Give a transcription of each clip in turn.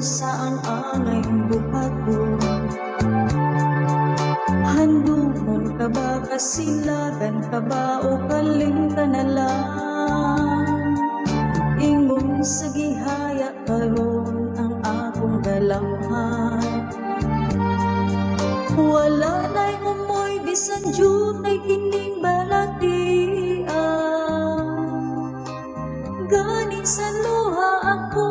saan angay buhat ko. Handungon ka ba, kasilagan ka ba, o kaling ka na lang? Ingon sa gihaya karon ang akong dalamhan. Wala na'y umoy, bisan jutay kining balatian. Gani sa luha ako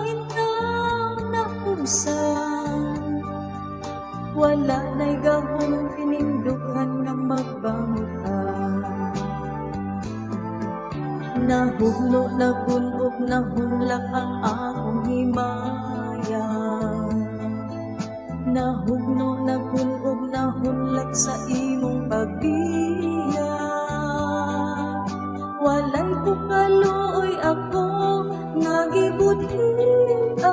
intang naubsan. Wala na'y gahong pinindughan nga magbangutan. Nahugno na kunog na hunlak ang akong himaya. Nahugno na kunog na hunlak sa imong pagbiya. Walay ko kaluoy ako nga gibudhian.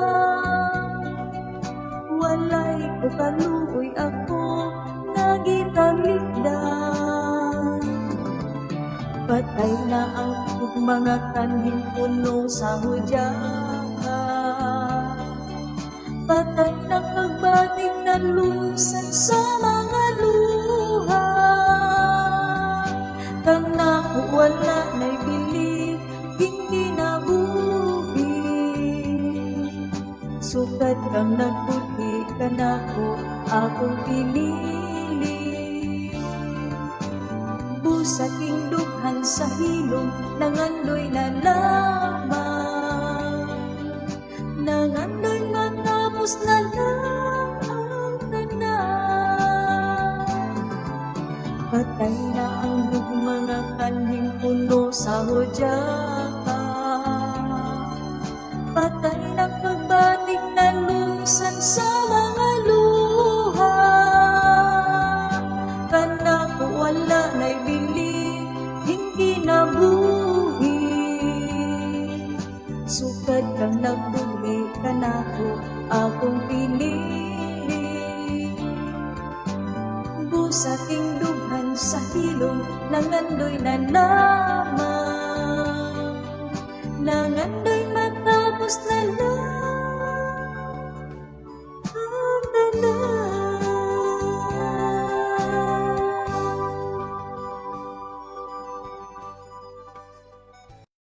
Walay ko kaluoy ako nga gitaglikdan. Patay na ang mga kanhing puno sa hudyaka. Patay na pagbating na lusan sa mga luha. Kang naku wala na'y bili, hindi nabuhi. Sukat kang nagbuti ka nako, akong pinili. Busating dughan sa hilong, nangandoy na lamang. Nangandoy matapos na lang ang tanan. Patay na ang mga kanhing puno sa hudyaka. Patay na pagbating na lusan sa mga luha. Kanako wala na'y bili, hindi nabuhi. Sukad kang nagbuhi, kanako akong pinili. Busating dughan sa hilong, nangandoy na lamang. Nangandoy matapos na lang